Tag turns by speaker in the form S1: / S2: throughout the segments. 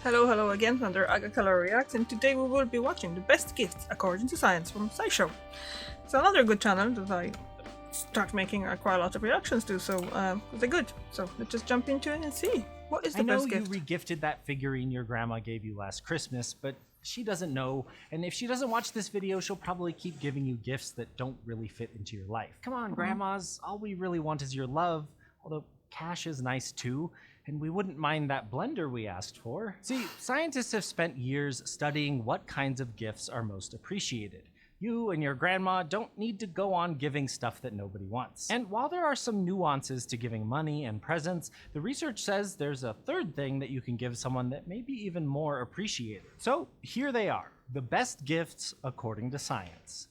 S1: Hello, hello again, Thunder Agacolor Reacts, and today we will be watching the best gifts according to science from SciShow. It's another good channel that I start making quite a lot of reactions to, so they're good. So let's just jump into it and see what is the
S2: I know
S1: best
S2: you
S1: gift.
S2: regifted that figurine your grandma gave you last Christmas, but she doesn't know, and if she doesn't watch this video, she'll probably keep giving you gifts that don't really fit into your life. Come on, grandmas, all we really want is your love, although cash is nice too, and we wouldn't mind that blender we asked for. See, scientists have spent years studying what kinds of gifts are most appreciated. You and your grandma don't need to go on giving stuff that nobody wants. And while there are some nuances to giving money and presents, the research says there's a third thing that you can give someone that may be even more appreciated. So here they are, the best gifts according to science.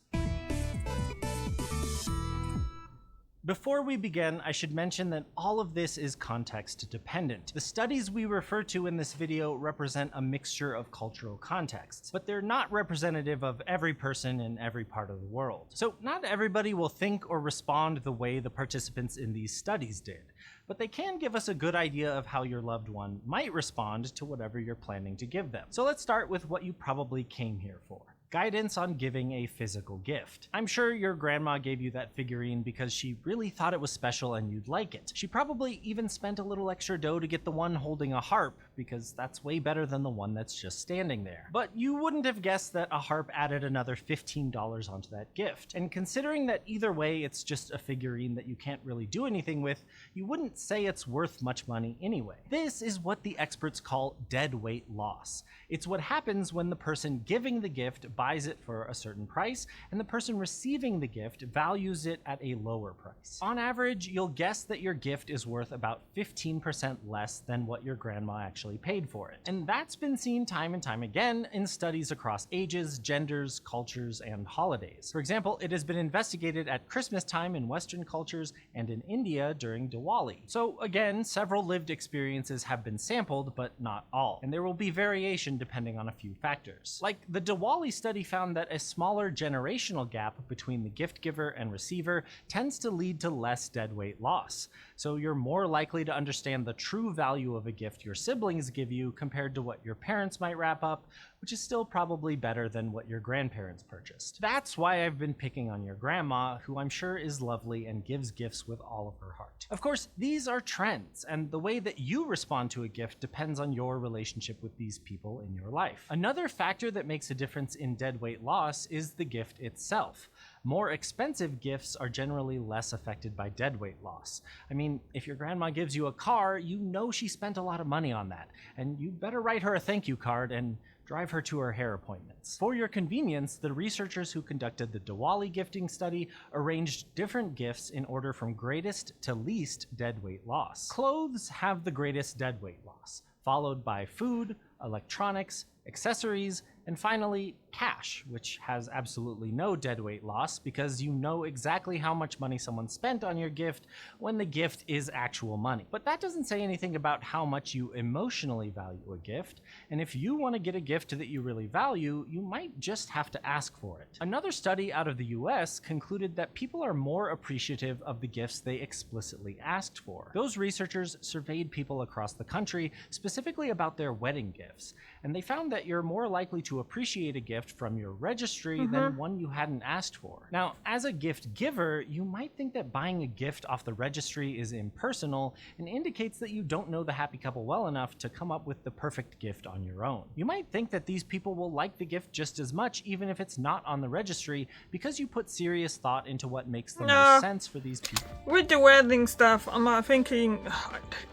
S2: Before we begin, I should mention that all of this is context dependent. The studies we refer to in this video represent a mixture of cultural contexts, but they're not representative of every person in every part of the world. So not everybody will think or respond the way the participants in these studies did, but they can give us a good idea of how your loved one might respond to whatever you're planning to give them. So let's start with what you probably came here for. Guidance on giving a physical gift. I'm sure your grandma gave you that figurine because she really thought it was special and you'd like it. She probably even spent a little extra dough to get the one holding a harp because that's way better than the one that's just standing there. But you wouldn't have guessed that a harp added another $15 onto that gift. And considering that either way it's just a figurine that you can't really do anything with, you wouldn't say it's worth much money anyway. This is what the experts call dead weight loss. It's what happens when the person giving the gift buys it for a certain price, and the person receiving the gift values it at a lower price. On average, you'll guess that your gift is worth about 15% less than what your grandma actually paid for it. And that's been seen time and time again in studies across ages, genders, cultures, and holidays. For example, it has been investigated at Christmas time in Western cultures and in India during Diwali. So again, several lived experiences have been sampled, but not all. And there will be variation depending on a few factors. Like the Diwali study found that a smaller generational gap between the gift giver and receiver tends to lead to less dead weight loss. So you're more likely to understand the true value of a gift your siblings give you compared to what your parents might wrap up, which is still probably better than what your grandparents purchased. That's why I've been picking on your grandma, who I'm sure is lovely and gives gifts with all of her heart. Of course, these are trends, and the way that you respond to a gift depends on your relationship with these people in your life. Another factor that makes a difference in dead weight loss is the gift itself. More expensive gifts are generally less affected by dead weight loss. I mean, if your grandma gives you a car, you know she spent a lot of money on that, and you better write her a thank you card and drive her to her hair appointments. For your convenience, the researchers who conducted the Diwali gifting study arranged different gifts in order from greatest to least dead weight loss. Clothes have the greatest dead weight loss, followed by food, electronics, accessories, and finally, cash, which has absolutely no dead weight loss because you know exactly how much money someone spent on your gift when the gift is actual money. But that doesn't say anything about how much you emotionally value a gift, and if you want to get a gift that you really value, you might just have to ask for it. Another study out of the US concluded that people are more appreciative of the gifts they explicitly asked for. Those researchers surveyed people across the country specifically about their wedding gifts, and they found that you're more likely to appreciate a gift from your registry than one you hadn't asked for. Now, as a gift giver, you might think that buying a gift off the registry is impersonal and indicates that you don't know the happy couple well enough to come up with the perfect gift on your own. You might think that these people will like the gift just as much even if it's not on the registry because you put serious thought into what makes the most sense for these people.
S1: With the wedding stuff, I'm thinking,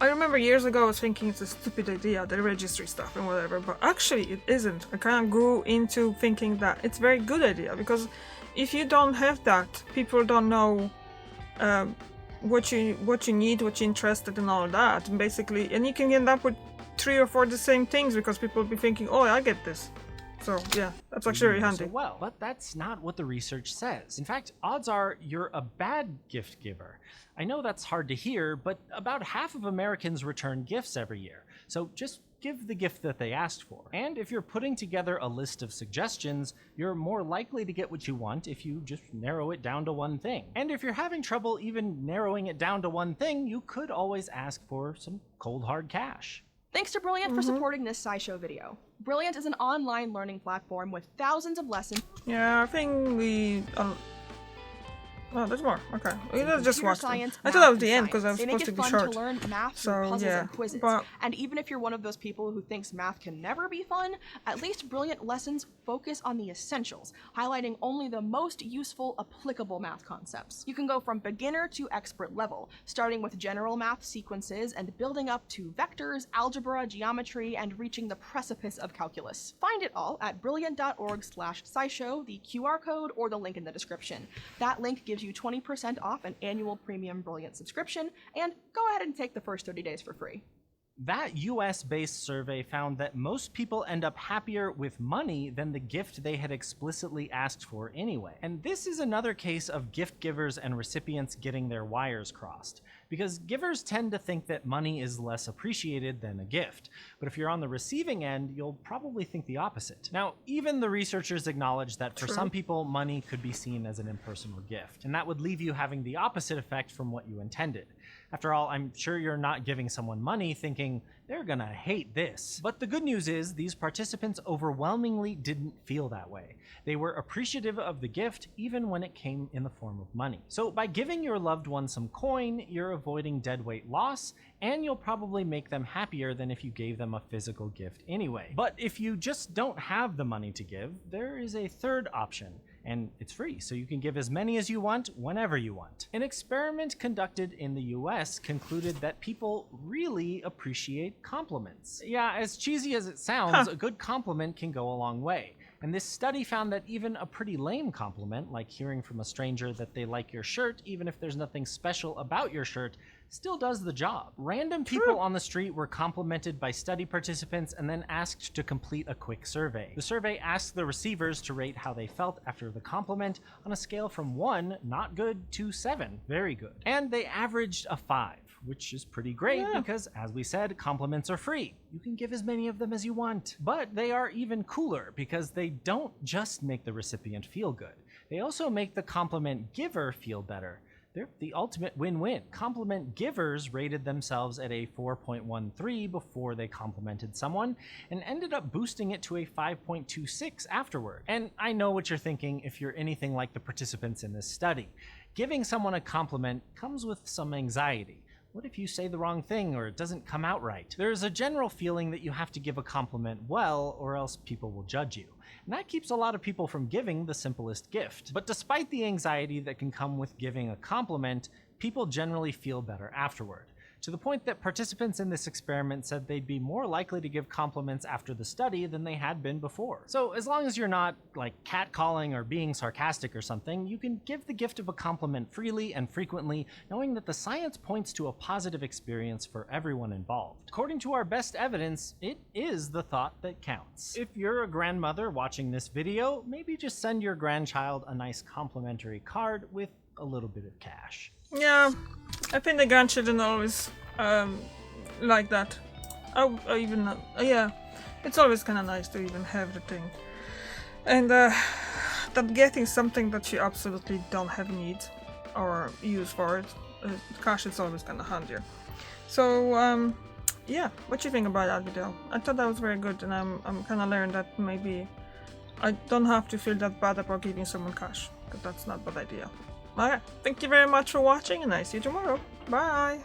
S1: I remember years ago I was thinking it's a stupid idea, the registry stuff and whatever, but actually it isn't. I kind of grew into thinking that it's a very good idea because if you don't have that, people don't know what you need, what you're interested in, all that, and basically, and you can end up with 3 or 4 the same things because people will be thinking, oh, I get this. So yeah, that's actually very handy.
S2: So well, but that's not what the research says. In fact, odds are you're a bad gift giver. I know that's hard to hear, but about half of Americans return gifts every year. So just give the gift that they asked for. And if you're putting together a list of suggestions, you're more likely to get what you want if you just narrow it down to one thing. And if you're having trouble even narrowing it down to one thing, you could always ask for some cold hard cash.
S3: Thanks to Brilliant for supporting this SciShow video. Brilliant is an online learning platform with thousands of lessons.
S1: Yeah, I think we... oh, there's more. Okay. Let's just watch them.
S3: Science,
S1: I thought that was the end because I was
S3: they make
S1: supposed
S3: it
S1: to be
S3: fun
S1: short.
S3: to learn math
S1: So,
S3: through puzzles
S1: yeah,
S3: and quizzes.
S1: but-
S3: And even if you're one of those people who thinks math can never be fun, at least Brilliant lessons focus on the essentials, highlighting only the most useful, applicable math concepts. You can go from beginner to expert level, starting with general math sequences and building up to vectors, algebra, geometry, and reaching the precipice of calculus. Find it all at brilliant.org/scishow, the QR code, or the link in the description. That link gives you 20% off an annual premium Brilliant subscription, and go ahead and take the first 30 days for free.
S2: That US-based survey found that most people end up happier with money than the gift they had explicitly asked for anyway. And this is another case of gift givers and recipients getting their wires crossed, because givers tend to think that money is less appreciated than a gift. But if you're on the receiving end, you'll probably think the opposite. Now, even the researchers acknowledge that for some people, money could be seen as an impersonal gift, and that would leave you having the opposite effect from what you intended. After all, I'm sure you're not giving someone money thinking, they're gonna hate this. But the good news is these participants overwhelmingly didn't feel that way. They were appreciative of the gift even when it came in the form of money. So by giving your loved one some coin, you're avoiding deadweight loss, and you'll probably make them happier than if you gave them a physical gift anyway. But if you just don't have the money to give, there is a third option. And it's free, so you can give as many as you want, whenever you want. An experiment conducted in the US concluded that people really appreciate compliments. Yeah, as cheesy as it sounds, a good compliment can go a long way. And this study found that even a pretty lame compliment, like hearing from a stranger that they like your shirt, even if there's nothing special about your shirt, still does the job. Random people on the street were complimented by study participants and then asked to complete a quick survey. The survey asked the receivers to rate how they felt after the compliment on a scale from 1, not good, to 7, very good. And they averaged a 5, which is pretty great because, as we said, compliments are free. You can give as many of them as you want. But they are even cooler because they don't just make the recipient feel good. They also make the compliment giver feel better. They're the ultimate win-win. Compliment givers rated themselves at a 4.13 before they complimented someone and ended up boosting it to a 5.26 afterward. And I know what you're thinking if you're anything like the participants in this study. Giving someone a compliment comes with some anxiety. What if you say the wrong thing or it doesn't come out right? There's a general feeling that you have to give a compliment well or else people will judge you. And that keeps a lot of people from giving the simplest gift. But despite the anxiety that can come with giving a compliment, people generally feel better afterward. To the point that participants in this experiment said they'd be more likely to give compliments after the study than they had been before. So as long as you're not like catcalling or being sarcastic or something, you can give the gift of a compliment freely and frequently, knowing that the science points to a positive experience for everyone involved. According to our best evidence, it is the thought that counts. If you're a grandmother watching this video, maybe just send your grandchild a nice complimentary card with a little bit of cash.
S1: Yeah, I think the grandchildren always like that. I even yeah, it's always kind of nice to even have the thing, and that getting something that you absolutely don't have need or use for it, cash is always kind of handier. So yeah, what do you think about that video? I thought that was very good, and I'm kind of learned that maybe I don't have to feel that bad about giving someone cash, because that's not a bad idea. Okay, thank you very much for watching, and I see you tomorrow. Bye!